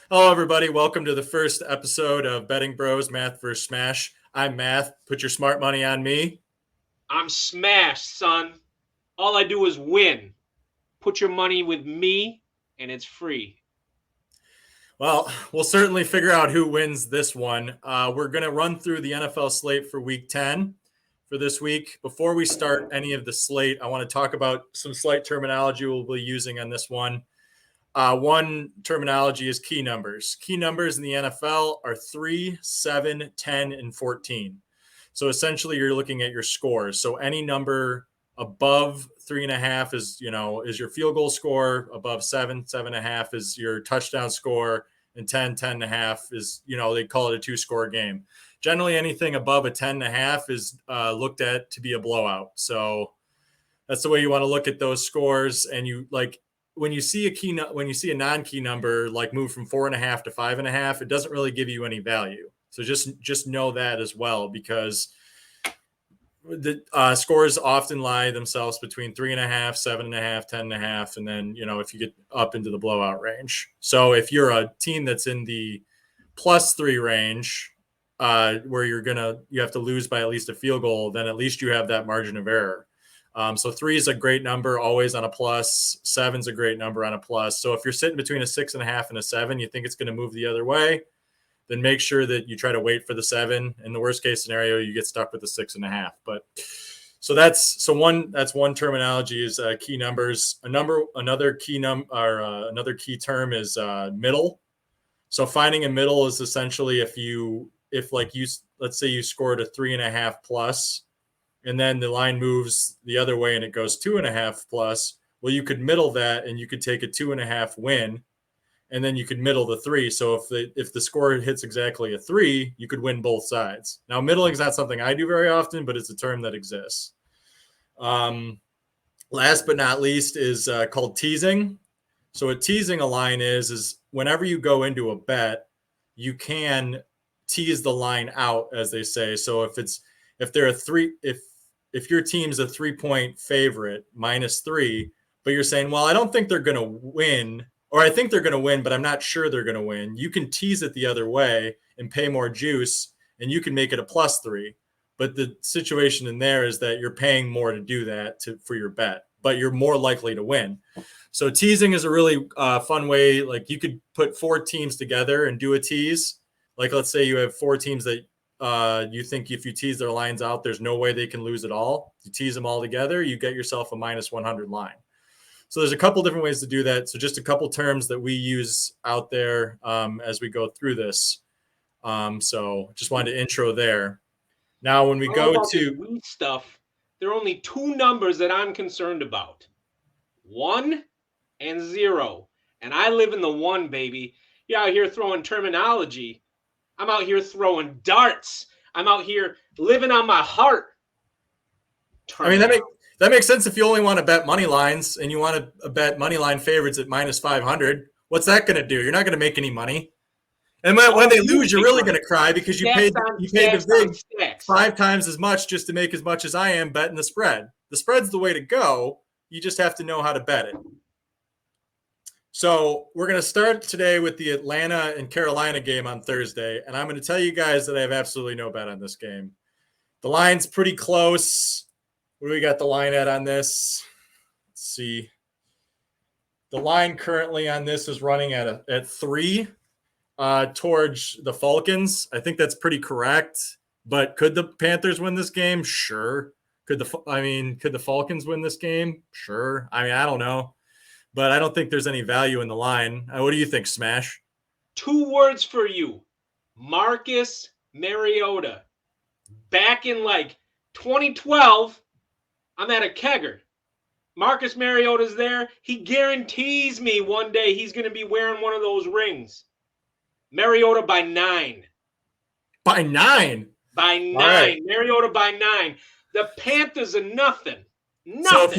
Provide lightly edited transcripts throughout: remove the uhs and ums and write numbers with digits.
Hello, everybody. Welcome to the first episode of Betting Bros Math vs. Smash. I'm Math. Put your smart money on me. I'm smashed, son. All I do is win. Put your money with me, and it's free. Well, we'll certainly figure out who wins this one. We're going to run through the NFL slate for Week 10 for this week. Before we start any of the slate, I want to talk about some slight terminology we'll be using on this one. One terminology is key numbers. Key numbers in the NFL are 3, 7, 10, and 14. So essentially, you're looking at your scores. So any number above 3.5 is your field goal score. Above 7, 7.5 is your touchdown score, and 10, 10.5 is they call it a 2-score game. Generally, anything above a 10.5 is looked at to be a blowout. So that's the way you want to look at those scores. And you when you see a non-key number like move from 4.5 to 5.5, it doesn't really give you any value. So just know that as well, because the scores often lie themselves between 3.5, 7.5, 10.5, and then if you get up into the blowout range. So if you're a team that's in the +3 range, where you have to lose by at least a field goal, then at least you have that margin of error. So 3 is a great number, always on a plus. 7 is a great number on a plus. So if you're sitting between a 6.5 and a 7, you think it's going to move the other way, then make sure that you try to wait for the 7. In the worst case scenario, you get stuck with the 6.5. But that's one terminology is key numbers. Another key term is middle. So finding a middle is essentially if let's say you scored a 3.5 plus, and then the line moves the other way and it goes 2.5 plus. Well, you could middle that and you could take a 2.5 win, and then you could middle the 3. So if the score hits exactly a 3, you could win both sides. Now, middling is not something I do very often, but it's a term that exists. Last but not least is called teasing. So what teasing a line is whenever you go into a bet, you can tease the line out, as they say. So if your team's a 3-point favorite, -3, but you're saying, well, I don't think they're going to win, or I think they're going to win, but I'm not sure they're going to win, you can tease it the other way and pay more juice, and you can make it a +3. But the situation in there is that you're paying more to do that for your bet, but you're more likely to win. So teasing is a really fun way. Like you could put 4 teams together and do a tease. Like let's say you have 4 teams that you think if you tease their lines out, there's no way they can lose at all. You tease them all together, you get yourself a -100 line. So there's a couple different ways to do that. So just a couple terms that we use out there as we go through this. So just wanted to intro there. Now, when we go to stuff, there are only 2 numbers that I'm concerned about: 1 and 0. And I live in the 1, baby. You're out here throwing terminology. I'm out here throwing darts. I'm out here living on my heart. I mean, that makes sense if you only want to bet money lines and you want to bet money line favorites at -500. What's that going to do? You're not going to make any money. And when they lose, you're really going to cry because you paid the big 5 times as much just to make as much as I am betting the spread. The spread's the way to go. You just have to know how to bet it. So we're going to start today with the Atlanta and Carolina game on Thursday, and I'm going to tell you guys that I have absolutely no bet on this game. The line's pretty close. What do we got the line at on this? Let's see. The line currently on this is running at 3 towards the Falcons. I think that's pretty correct. But could the Panthers win this game? Sure. Could the Falcons win this game? Sure. I mean, I don't know. But I don't think there's any value in the line. What do you think, Smash? 2 words for you: Marcus Mariota. Back in 2012, I'm at a kegger. Marcus Mariota's there. He guarantees me one day he's going to be wearing one of those rings. Mariota by 9. By 9? By 9. Right. Mariota by 9. The Panthers are nothing. So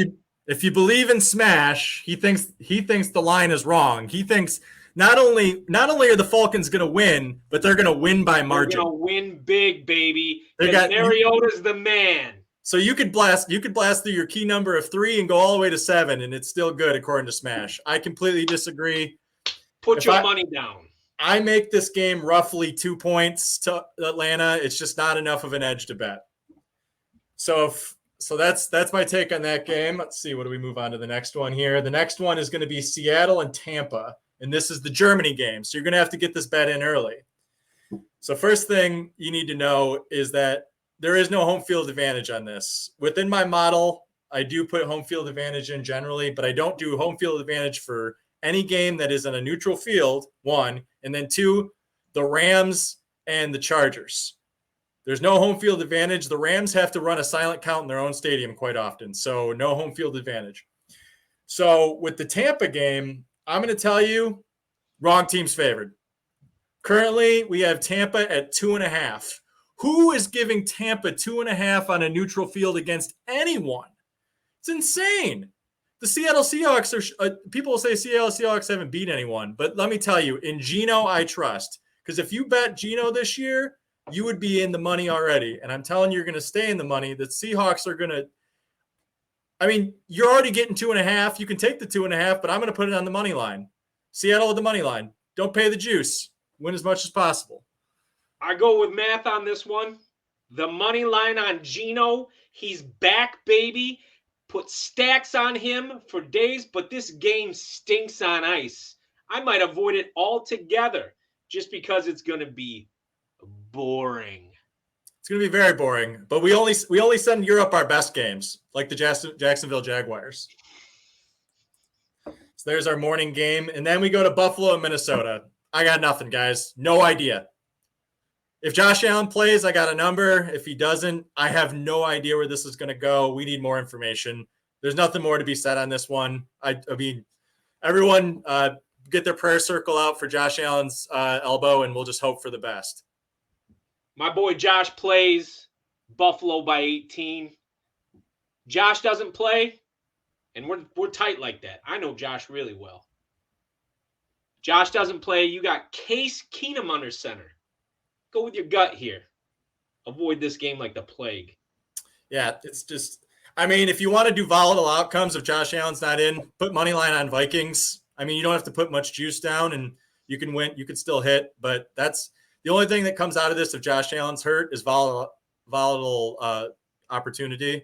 if you believe in Smash, he thinks the line is wrong. He thinks not only are the Falcons going to win, but they're going to win by margin. They're going to win big, baby. Mariota's the man. So you could blast through your key number of 3 and go all the way to 7, and it's still good according to Smash. I completely disagree. Put your money down. I make this game roughly 2 points to Atlanta. It's just not enough of an edge to bet. So that's my take on that game. Let's see. What do we move on to the next one here? The next one is going to be Seattle and Tampa, and this is the Germany game. So you're going to have to get this bet in early. So first thing you need to know is that there is no home field advantage on this. Within my model, I do put home field advantage in generally, but I don't do home field advantage for any game that is on a neutral field, one, and then two, the Rams and the Chargers. There's no home field advantage. The Rams have to run a silent count in their own stadium quite often, so no home field advantage. So with the Tampa game, I'm going to tell you, wrong team's favored. Currently, we have Tampa at 2.5. Who is giving Tampa 2.5 on a neutral field against anyone? It's insane. The Seattle Seahawks people will say Seattle Seahawks haven't beat anyone, but let me tell you, in Geno, I trust. Because if you bet Geno this year, you would be in the money already. And I'm telling you, you're going to stay in the money. The Seahawks are going to, you're already getting 2.5. You can take the 2.5, but I'm going to put it on the money line. Seattle with the money line. Don't pay the juice. Win as much as possible. I go with math on this one. The money line on Geno. He's back, baby. Put stacks on him for days, but this game stinks on ice. I might avoid it altogether just because it's going to be boring. It's going to be very boring, but we only send Europe our best games, like the Jacksonville Jaguars. So there's our morning game, and then we go to Buffalo and Minnesota. I got nothing, guys. No idea. If Josh Allen plays, I got a number. If he doesn't, I have no idea where this is going to go. We need more information. There's nothing more to be said on this one. I mean, everyone get their prayer circle out for Josh Allen's elbow, and we'll just hope for the best. My boy Josh plays. Buffalo by 18. Josh doesn't play, and we're tight like that. I know Josh really well. Josh doesn't play. You got Case Keenum under center. Go with your gut here. Avoid this game like the plague. Yeah, it's just, if you want to do volatile outcomes if Josh Allen's not in, put money line on Vikings. You don't have to put much juice down and you can win. You can still hit, but that's the only thing that comes out of this if Josh Allen's hurt is volatile opportunity.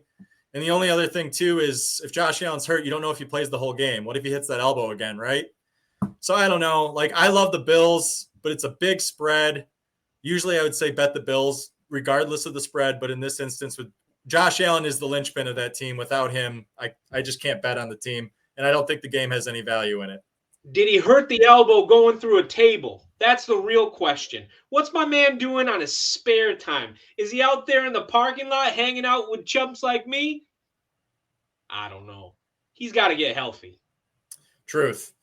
And the only other thing too is if Josh Allen's hurt, you don't know if he plays the whole game. What if he hits that elbow again, right? So I don't know. I love the Bills, but it's a big spread. Usually I would say bet the Bills regardless of the spread, but in this instance with Josh Allen is the linchpin of that team. Without him, I just can't bet on the team, and I don't think the game has any value in it. Did he hurt the elbow going through a table? That's the real question. What's my man doing on his spare time? Is he out there in the parking lot hanging out with chumps like me? I don't know. He's got to get healthy. Truth.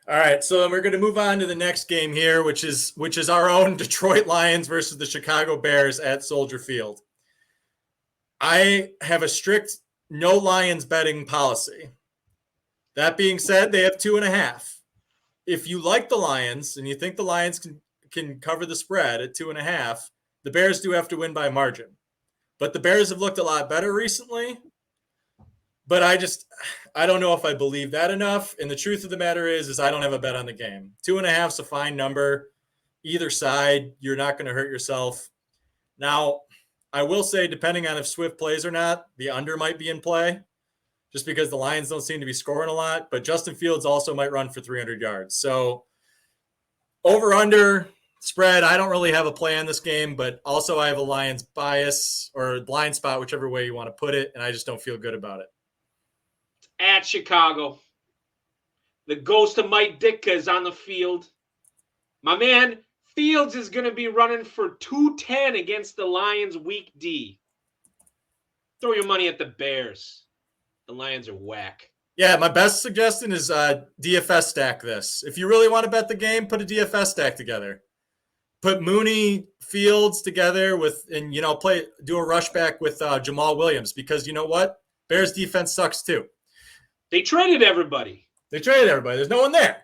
All right, so then we're going to move on to the next game here, which is our own Detroit Lions versus the Chicago Bears at Soldier Field. I have a strict no Lions betting policy. That being said, they have 2.5. If you like the Lions and you think the Lions can cover the spread at 2.5, the Bears do have to win by a margin. But the Bears have looked a lot better recently. But I don't know if I believe that enough. And the truth of the matter is I don't have a bet on the game. 2.5 is a fine number. Either side, you're not going to hurt yourself. Now, I will say, depending on if Swift plays or not, the under might be in play just because the Lions don't seem to be scoring a lot. But Justin Fields also might run for 300 yards. So over under spread, I don't really have a play on this game, but also I have a Lions bias or blind spot, whichever way you want to put it. And I just don't feel good about it. At Chicago. The ghost of Mike Ditka is on the field. My man, Fields is going to be running for 210 against the Lions week D. Throw your money at the Bears. The Lions are whack. Yeah, my best suggestion is DFS stack this. If you really want to bet the game, put a DFS stack together. Put Mooney, Fields together do a rush back with Jamal Williams because you know what? Bears defense sucks too. They traded everybody. There's no one there.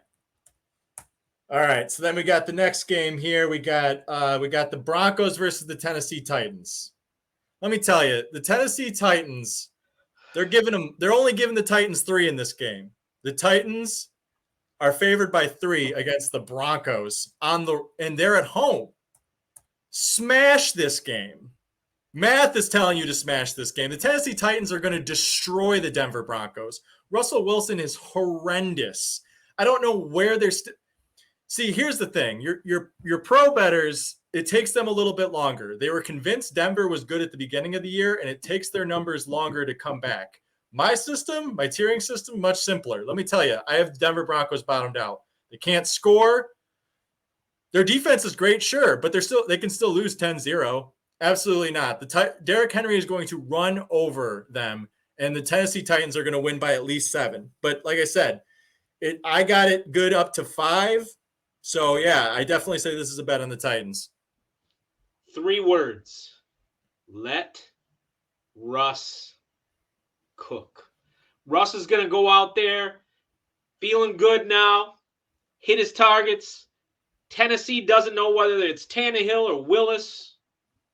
All right, so then we got the next game here. We got the Broncos versus the Tennessee Titans. Let me tell you, the Tennessee Titans, they're only giving the Titans 3 in this game. The Titans are favored by 3 against the Broncos and they're at home. Smash this game. Math is telling you to smash this game. The Tennessee Titans are going to destroy the Denver Broncos. Russell Wilson is horrendous. I don't know where they're See, here's the thing. Your pro bettors, it takes them a little bit longer. They were convinced Denver was good at the beginning of the year, and it takes their numbers longer to come back. My system, my tiering system, much simpler. Let me tell you, I have the Denver Broncos bottomed out. They can't score. Their defense is great, sure, but they can still lose 10-0. Absolutely not. Derrick Henry is going to run over them, and the Tennessee Titans are going to win by at least 7. But like I said, I got it good up to 5. So, yeah, I definitely say this is a bet on the Titans. 3 words. Let Russ cook. Russ is going to go out there feeling good now, hit his targets. Tennessee doesn't know whether it's Tannehill or Willis.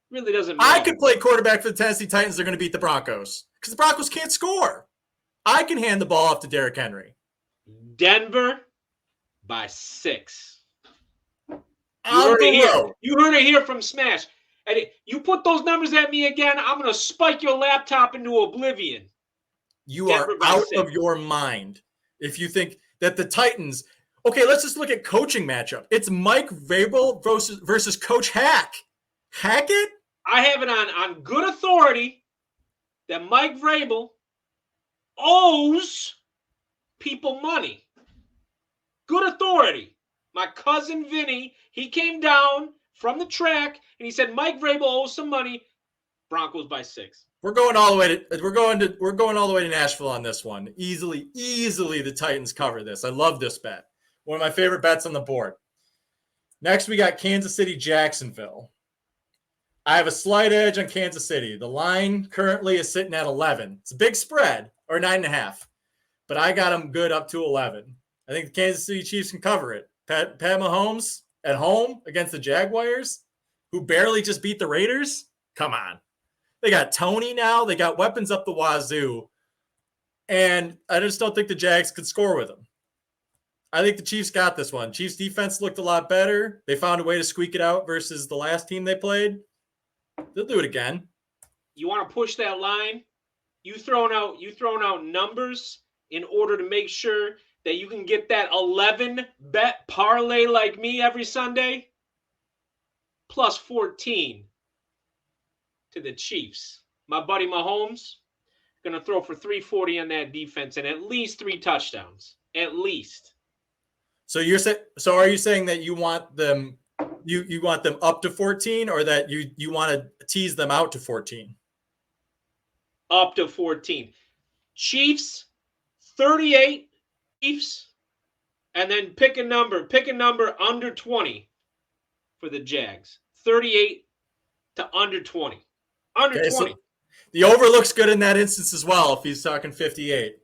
Really doesn't matter. I could play quarterback for the Tennessee Titans. They're going to beat the Broncos because the Broncos can't score. I can hand the ball off to Derrick Henry. Denver by 6. On the road. You heard it here from Smash. And you put those numbers at me again, I'm going to spike your laptop into oblivion. You are out of your mind if you think that the Titans. Okay, let's just look at coaching matchup. It's Mike Vrabel versus Coach Hackett. I have it on good authority that Mike Vrabel owes people money. Good authority. My cousin Vinny, he came down from the track and he said Mike Vrabel owes some money. Broncos by 6. We're going all the way to Nashville on this one. Easily the Titans cover this. I love this bet. One of my favorite bets on the board. Next, we got Kansas City, Jacksonville. I have a slight edge on Kansas City. The line currently is sitting at 11. It's a big spread, or 9.5. But I got them good up to 11. I think the Kansas City Chiefs can cover it. Pat Mahomes at home against the Jaguars, who barely just beat the Raiders. Come on. They got Tony now. They got weapons up the wazoo. And I just don't think the Jags could score with them. I think the Chiefs got this one. Chiefs defense looked a lot better. They found a way to squeak it out versus the last team they played. They'll do it again. You want to push that line? You throwing out numbers in order to make sure that you can get that 11 bet parlay like me every Sunday? Plus 14 to the Chiefs. My buddy Mahomes going to throw for 340 on that defense and at least 3 touchdowns. At least. So are you saying that you want them you want them up to 14 or that you want to tease them out to 14? Up to 14. Chiefs 38 Chiefs, and then pick a number under 20 for the Jags. 38 to under 20. Under 20. So the over looks good in that instance as well if he's talking 58.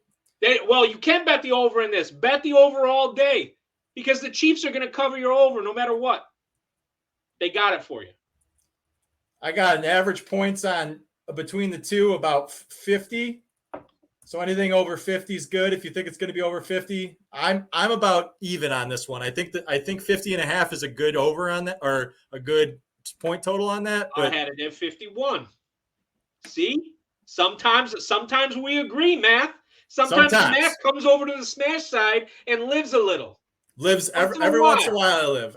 You can bet the over in this. Bet the over all day because the Chiefs are going to cover your over no matter what. They got it for you. I got an average points on between the two about 50. So anything over 50 is good. If you think it's going to be over 50, I'm about even on this one. I think 50.5 is a good over on that, or a good point total on that. But I had it at 51. See, sometimes we agree, Math. Sometimes Math comes over to the Smash side and lives a little. Lives every once in a while.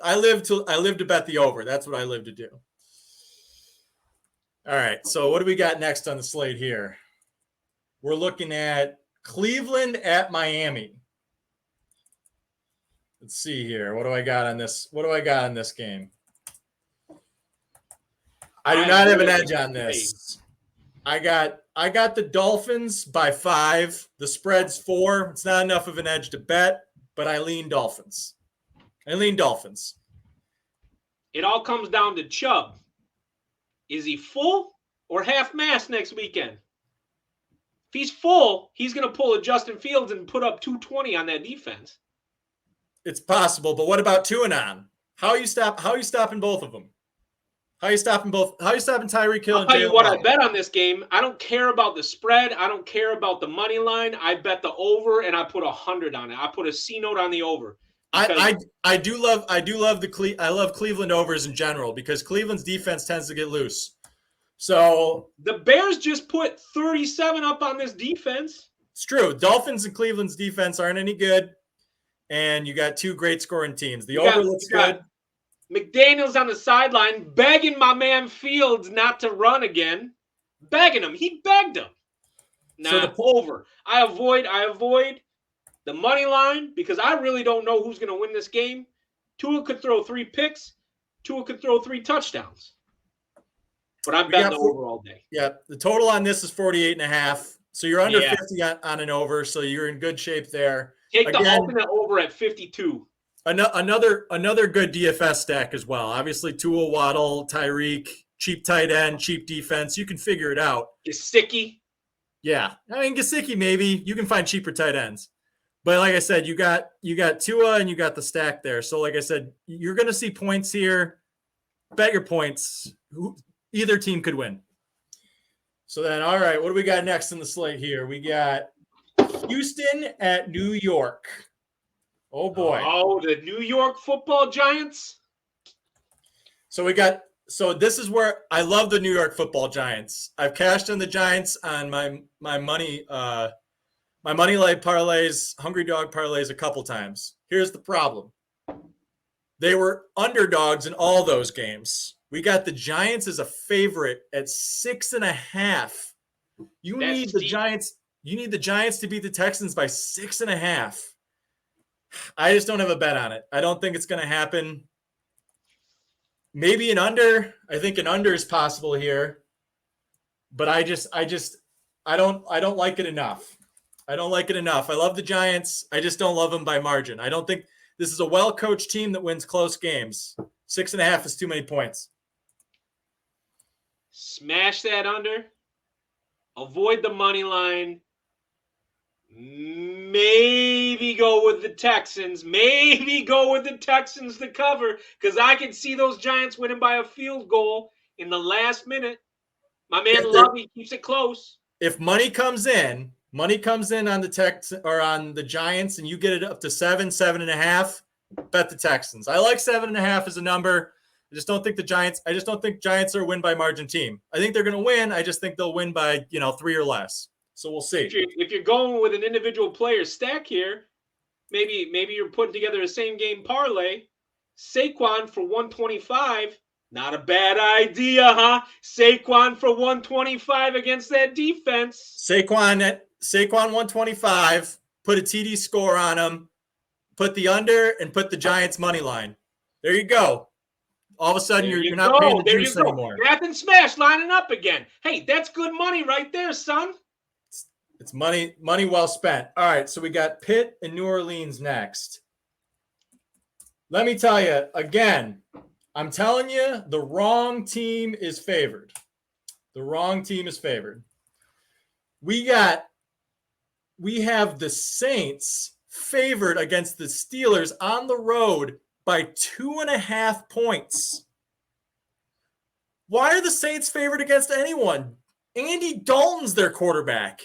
I live to bet the over. That's what I live to do. All right. So what do we got next on the slate here? We're looking at Cleveland at Miami. Let's see here. What do I got on this game? I do not have an edge on this. I got the Dolphins by 5. The spread's 4. It's not enough of an edge to bet, but I lean Dolphins. It all comes down to Chubb. Is he full or half mast next weekend? If he's full, he's going to pull a Justin Fields and put up 220 on that defense. It's possible, but what about Tuanon? How are you stopping both of them? How you stopping Tyreek Hill I'll and tell you Jalen what I Waddle? bet on this game. I don't care about the spread. I don't care about the money line. I bet the over, and I put 100 on it. I put a C note on the over. I love Cleveland overs in general because Cleveland's defense tends to get loose. So the Bears just put 37 up on this defense. It's true. Dolphins and Cleveland's defense aren't any good, and you got two great scoring teams. The over looks good. McDaniels on the sideline begging my man Fields not to run again. Begging him. He begged him. Nah, over. I avoid the money line because I really don't know who's going to win this game. Tua could throw 3 picks. Tua could throw 3 touchdowns. But I'm betting the over all day. Yeah, the total on this is 48.5. So you're under 50 on an over, so you're in good shape there. Take the ultimate over at 52. Another good DFS stack as well. Obviously, Tua, Waddle, Tyreek, cheap tight end, cheap defense. You can figure it out. Gesicki. Yeah, I mean Gesicki maybe. You can find cheaper tight ends. But like I said, you got Tua and you got the stack there. So like I said, you're going to see points here. Bet your points. Either team could win. So then, all right, what do we got next in the slate here? We got Houston at New York. Oh, boy. Oh, the New York Football Giants. So this is where I love the New York Football Giants. I've cashed on the Giants on my money line parlays, hungry dog parlays a couple times. Here's the problem. They were underdogs in all those games. We got the Giants as a favorite at 6.5. You need the Giants to beat the Texans by 6.5. I just don't have a bet on it. I don't think it's going to happen. Maybe an under. I think an under is possible here. But I don't like it enough. I don't like it enough. I love the Giants. I just don't love them by margin. I don't think this is a well-coached team that wins close games. 6.5 is too many points. Smash that under. Avoid the money line. Maybe go with the Texans. Maybe go with the Texans to cover because I can see those Giants winning by a field goal in the last minute. My man Lovey keeps it close. If money comes in on the Texans or on the Giants, and you get it up to 7.5, bet the Texans. I like 7.5 as a number. I just don't think Giants are a win by margin team. I think they're going to win. I just think they'll win by 3 or less. So we'll see. If you're going with an individual player stack here, maybe you're putting together a same game parlay. Saquon for 125, not a bad idea, huh? Saquon for 125 against that defense. Saquon 125. Put a TD score on him. Put the under and put the Giants money line. There you go. All of a sudden, you're not paying the juice anymore. Math and smash lining up again. Hey, that's good money right there, son. It's money well spent. All right, so we got Pitt and New Orleans next. Let me tell you, again, I'm telling you, the wrong team is favored. The wrong team is favored. We have the Saints favored against the Steelers on the road by 2.5 points. Why are the Saints favored against anyone? Andy Dalton's their quarterback.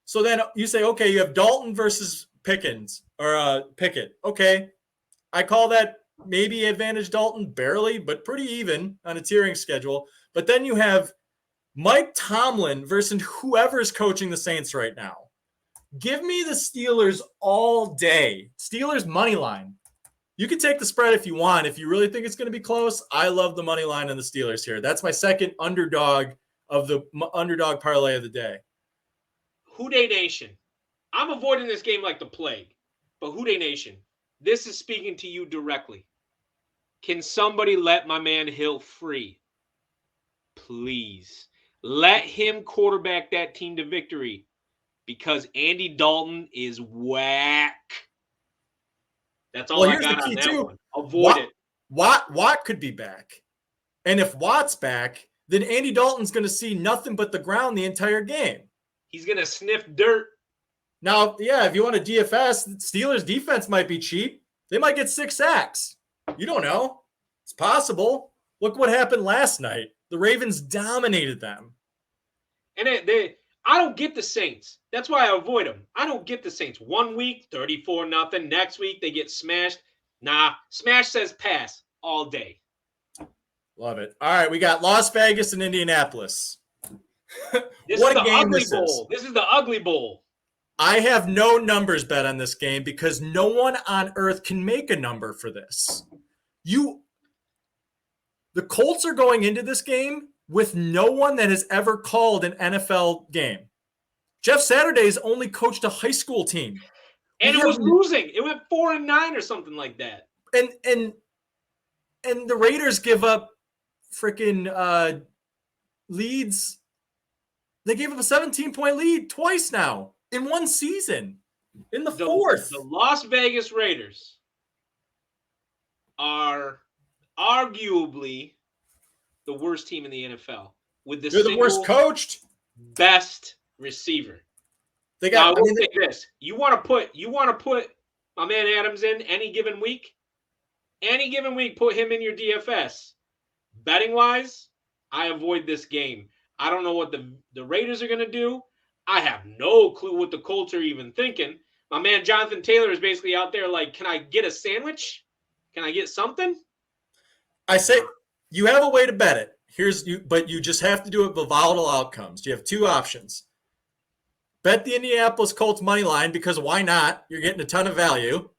So then you say, okay, you have Dalton versus Pickett. Okay. I call that maybe advantage Dalton barely, but pretty even on a tiering schedule. But then you have Mike Tomlin versus whoever's coaching the Saints right now. Give me the Steelers all day. Steelers money line. You can take the spread if you want. If you really think it's going to be close, I love the money line on the Steelers here. That's my second underdog of the underdog parlay of the day. Houday Nation. I'm avoiding this game like the plague. But Houday Nation, this is speaking to you directly. Can somebody let my man Hill free? Please. Let him quarterback that team to victory. Because Andy Dalton is whack. That's all I got on that one. Avoid it. Watt could be back. And if Watt's back, then Andy Dalton's going to see nothing but the ground the entire game. He's going to sniff dirt. Now, yeah, if you want a DFS, Steelers defense might be cheap. They might get 6 sacks. You don't know. It's possible. Look what happened last night. The Ravens dominated them. And I don't get the Saints. That's why I avoid them. I don't get the Saints. 1 week, 34-0. Next week, they get smashed. Nah, smash says pass all day. Love it. All right, we got Las Vegas and Indianapolis. This is the ugly bowl. This is the ugly bowl. I have no numbers bet on this game because no one on earth can make a number for this. The Colts are going into this game with no one that has ever called an NFL game. Jeff Saturday's only coached a high school team. And it was losing. It went 4-9 or something like that. And the Raiders give up freaking leads. They gave up a 17-point lead twice now in one season. In the fourth. The Las Vegas Raiders are arguably the worst team in the NFL. They're the worst coached, best receiver. They got. Now, I will say this: you want to put my man Adams in any given week. Any given week, put him in your DFS. Betting wise, I avoid this game. I don't know what the Raiders are going to do. I have no clue what the Colts are even thinking. My man Jonathan Taylor is basically out there like, can I get a sandwich? Can I get something? I say you have a way to bet it. But you just have to do it with volatile outcomes. You have two options. Bet the Indianapolis Colts money line because why not? You're getting a ton of value.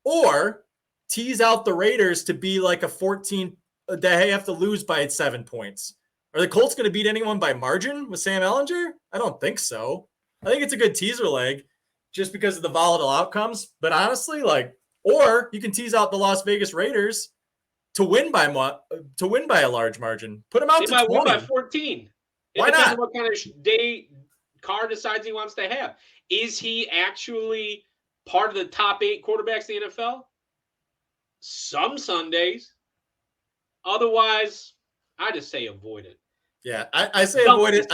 Or tease out the Raiders to be like a 14 they have to lose by 7 points. Are the Colts going to beat anyone by margin with Sam Ehlinger? I don't think so. I think it's a good teaser leg just because of the volatile outcomes. But honestly, or you can tease out the Las Vegas Raiders to win by a large margin. Put them out to 20. Win by 14. Why not? Depends on what kind of day Carr decides he wants to have. Is he actually part of the top 8 quarterbacks in the NFL? Some Sundays. Otherwise, I just say avoid it. Yeah, I say avoid it.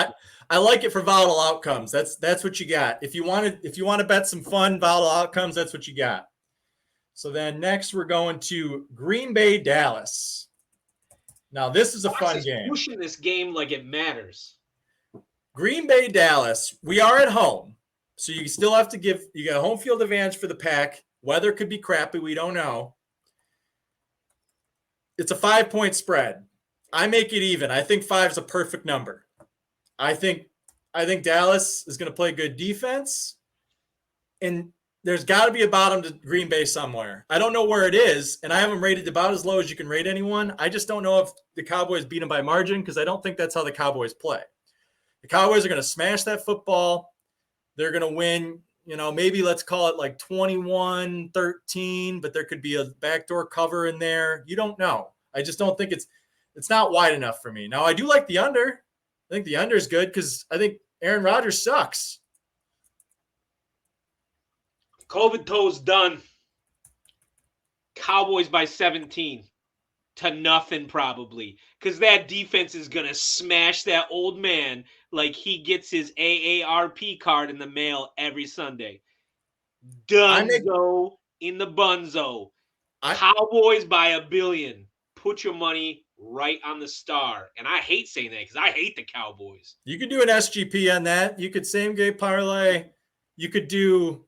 I like it for volatile outcomes. That's what you got. If you want to bet some fun volatile outcomes, that's what you got. So then next we're going to Green Bay, Dallas. Now this is a fun game. Pushing this game like it matters. Green Bay, Dallas. We are at home, so you still have to you got a home field advantage for the Pack. Weather could be crappy. We don't know. It's a 5-point spread. I make it even. I think 5 is a perfect number. I think Dallas is going to play good defense, and there's got to be a bottom to Green Bay somewhere. I don't know where it is, and I have them rated about as low as you can rate anyone. I just don't know if the Cowboys beat them by margin because I don't think that's how the Cowboys play. The Cowboys are going to smash that football. They're going to win, maybe let's call it like 21-13, but there could be a backdoor cover in there. You don't know. I just don't think it's not wide enough for me. Now, I do like the under. I think the under is good because I think Aaron Rodgers sucks. COVID toe's done. Cowboys by 17 to nothing probably because that defense is going to smash that old man like he gets his AARP card in the mail every Sunday. Dunzo in the bunzo. Cowboys by 1 billion. Put your money right on the star. And I hate saying that because I hate the Cowboys. You could do an SGP on that. You could same game parlay. You could do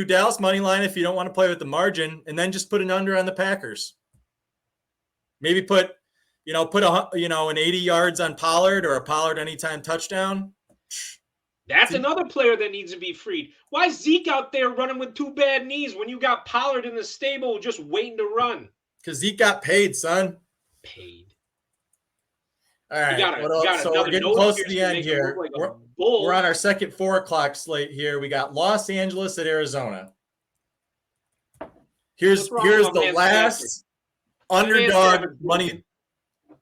Dallas money line if you don't want to play with the margin, and then just put an under on the Packers. Maybe put an 80 yards on Pollard or a Pollard anytime touchdown. That's another player that needs to be freed. Why is Zeke out there running with 2 bad knees when you got Pollard in the stable just waiting to run? Because Zeke got paid, son. Paid. All right. So we're getting close to the end here. We're on our second 4 o'clock slate here. We got Los Angeles at Arizona. Here's the last underdog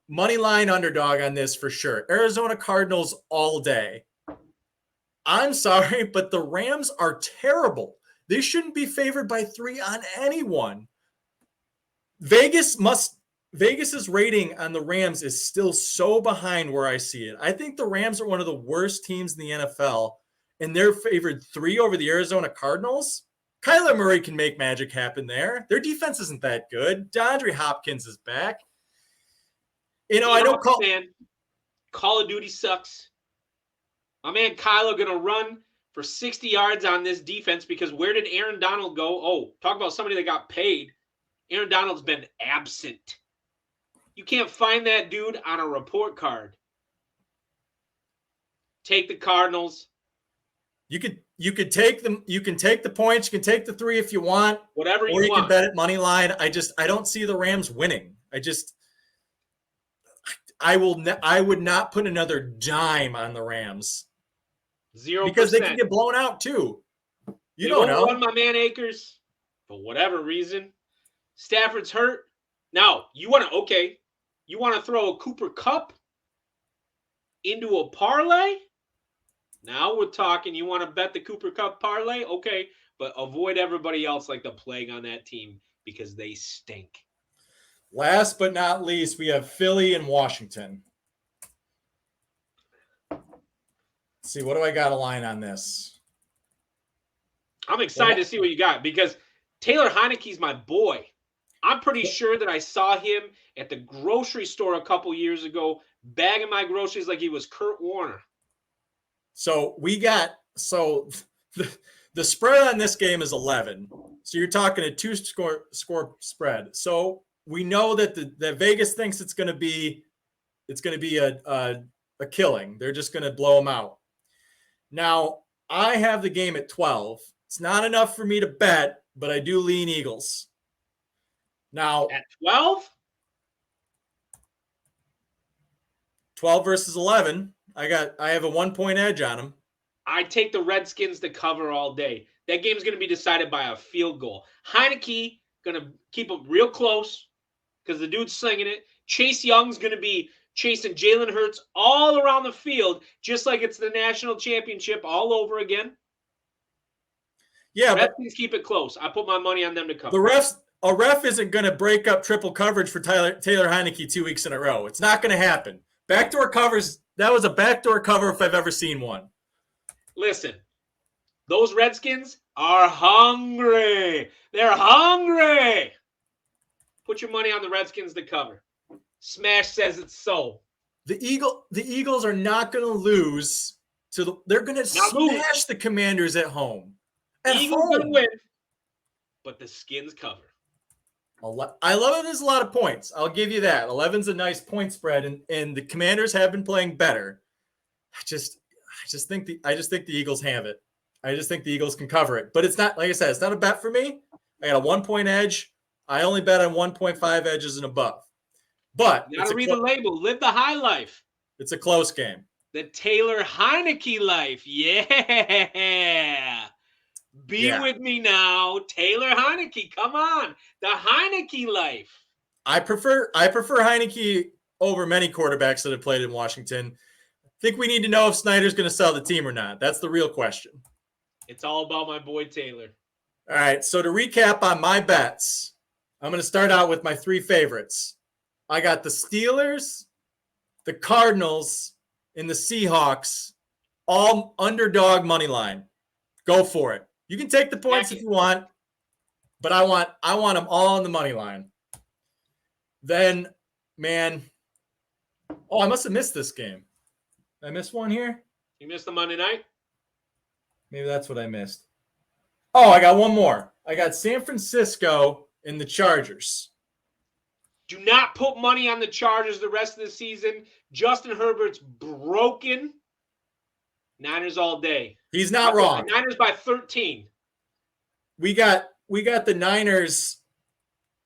money line underdog on this for sure. Arizona Cardinals all day. I'm sorry, but the Rams are terrible. They shouldn't be favored by 3 on anyone. Vegas's rating on the Rams is still so behind where I see it. I think the Rams are one of the worst teams in the NFL, and they're favored 3 over the Arizona Cardinals. Kyler Murray can make magic happen there. Their defense isn't that good. DeAndre Hopkins is back. I don't call. Man, Call of Duty sucks. My man Kylo gonna run for 60 yards on this defense because where did Aaron Donald go? Oh, talk about somebody that got paid. Aaron Donald's been absent. You can't find that dude on a report card. Take the Cardinals. You could take them. You can take the points. You can take the 3 if you want. Whatever you want. Or you can bet at money line. I don't see the Rams winning. I would not put another dime on the Rams. 0%. Because they can get blown out too. You don't know. Run my man Akers for whatever reason. Stafford's hurt. Now, you want to throw a Cooper Kupp into a parlay? Now we're talking. You want to bet the Cooper Kupp parlay? Okay, but avoid everybody else like the plague on that team because they stink. Last but not least, we have Philly and Washington. Let's see, what do I got a line on this? I'm excited to see what you got because Taylor Heineke's my boy. I'm pretty sure that I saw him at the grocery store a couple years ago bagging my groceries like he was Kurt Warner. So the spread on this game is 11. So you're talking a 2-score spread. So we know that the Vegas thinks it's going to be a killing. They're just going to blow them out. Now, I have the game at 12. It's not enough for me to bet, but I do lean Eagles. Now, at 12? 12 versus 11. I have a 1-point edge on them. I take the Redskins to cover all day. That game's going to be decided by a field goal. Heineke going to keep them real close because the dude's slinging it. Chase Young's going to be chasing Jalen Hurts all around the field, just like it's the national championship all over again. Yeah, Redskins keep it close. I put my money on them to cover. A ref isn't going to break up triple coverage for Taylor Heineke 2 weeks in a row. It's not going to happen. Backdoor covers, that was a backdoor cover if I've ever seen one. Listen, those Redskins are hungry. They're hungry. Put your money on the Redskins to cover. Smash says it's so. The Eagles are not going to lose they're going to smash the Commanders at home. Eagles going to win, but the Skins cover. I love it. There's a lot of points. I'll give you that. 11's a nice point spread, and the Commanders have been playing better. I just think the Eagles have it. I just think the Eagles can cover it. But it's not, like I said, it's not a bet for me. I got a 1-point edge. I only bet on 1.5 edges and above. But you gotta read the label. Live the high life. It's a close game. The Taylor Heineke life. Yeah. Be with me now. Taylor Heineke. Come on. The Heineke life. I prefer Heineke over many quarterbacks that have played in Washington. I think we need to know if Snyder's going to sell the team or not. That's the real question. It's all about my boy Taylor. All right. So to recap on my bets, I'm going to start out with my 3 favorites. I got the Steelers, the Cardinals, and the Seahawks, all underdog money line. Go for it. You can take the points if you want, but I want them all on the money line. Then, man, I must have missed this game. Did I miss one here? You missed the Monday night? Maybe that's what I missed. Oh, I got one more. I got San Francisco and the Chargers. Do not put money on the Chargers the rest of the season. Justin Herbert's broken. Niners all day. He's not wrong. Niners by 13. We got the Niners.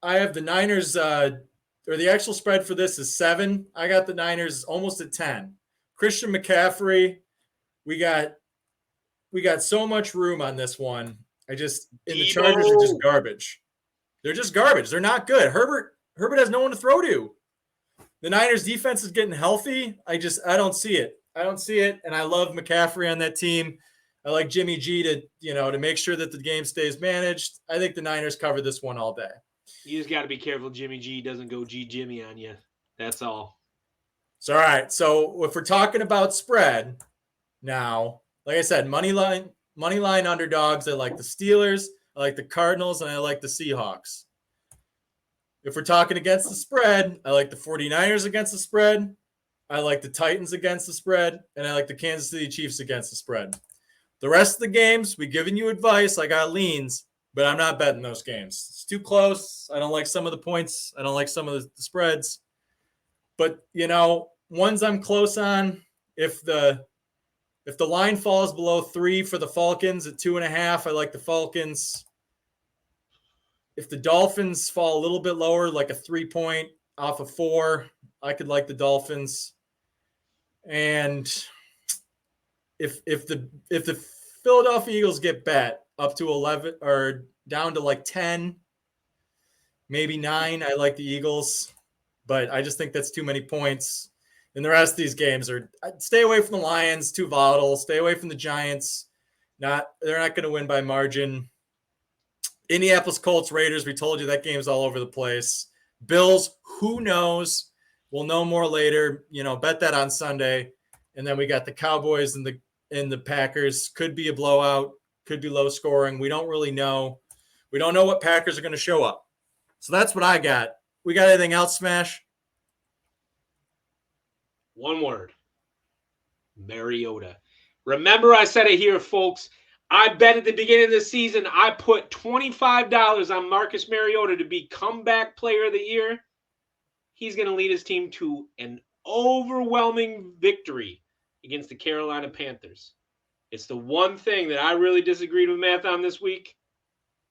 I have the Niners, or the actual spread for this is 7. I got the Niners almost at 10. Christian McCaffrey. We got so much room on this one. The Chargers are just garbage. They're just garbage. They're not good. Herbert has no one to throw to. The Niners defense is getting healthy. I don't see it. And I love McCaffrey on that team. I like Jimmy G to make sure that the game stays managed. I think the Niners cover this one all day. You just got to be careful Jimmy G doesn't go G Jimmy on you. That's all. So, all right. So if we're talking about spread now, like I said, money line underdogs. I like the Steelers. I like the Cardinals, and I like the Seahawks. If we're talking against the spread, I like the 49ers against the spread. I like the Titans against the spread. And I like the Kansas City Chiefs against the spread. The rest of the games, we giving you advice. I got leans, but I'm not betting those games. It's too close. I don't like some of the points. I don't like some of the spreads. But, ones I'm close on, if the line falls below 3 for the Falcons at 2.5, I like the Falcons. If the Dolphins fall a little bit lower, like a 3-point off of 4, I could like the Dolphins. And if the Philadelphia Eagles get bet up to 11 or down to like 10, maybe 9, I like the Eagles. But I just think that's too many points. And the rest of these games stay away from the Lions, too volatile. Stay away from the Giants. They're not going to win by margin. Indianapolis Colts, Raiders, we told you that game's all over the place. Bills, who knows? We'll know more later. Bet that on Sunday. And then we got the Cowboys and the Packers. Could be a blowout, could be low scoring. We don't really know. We don't know what Packers are going to show up. So that's what I got. We got anything else, Smash? One word. Mariota. Remember I said it here, folks. I bet at the beginning of the season, I put $25 on Marcus Mariota to be comeback player of the year. He's going to lead his team to an overwhelming victory against the Carolina Panthers. It's the one thing that I really disagreed with Matt on this week.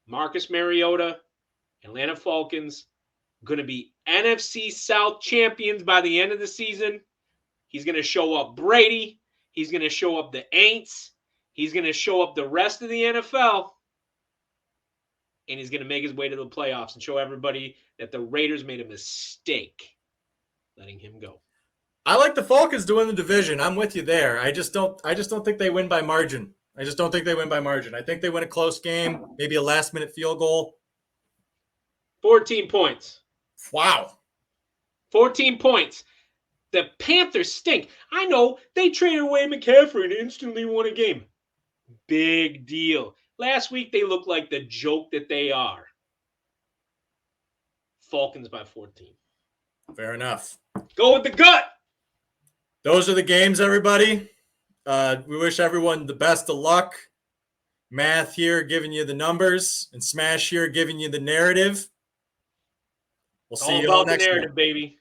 Marcus Mariota, Atlanta Falcons, going to be NFC South champions by the end of the season. He's going to show up Brady. He's going to show up the Aints. He's going to show up the rest of the NFL. And he's going to make his way to the playoffs and show everybody that the Raiders made a mistake letting him go. I like the Falcons to win the division. I'm with you there. I just don't think they win by margin. I think they win a close game, maybe a last-minute field goal. 14 points. Wow. 14 points. The Panthers stink. I know they traded away McCaffrey and instantly won a game. Big deal. Last week they looked like the joke that they are. Falcons by 14. Fair enough. Go with the gut. Those are the games, everybody. We wish everyone the best of luck. Math here giving you the numbers, and Smash here giving you the narrative. We'll see you all next week, baby.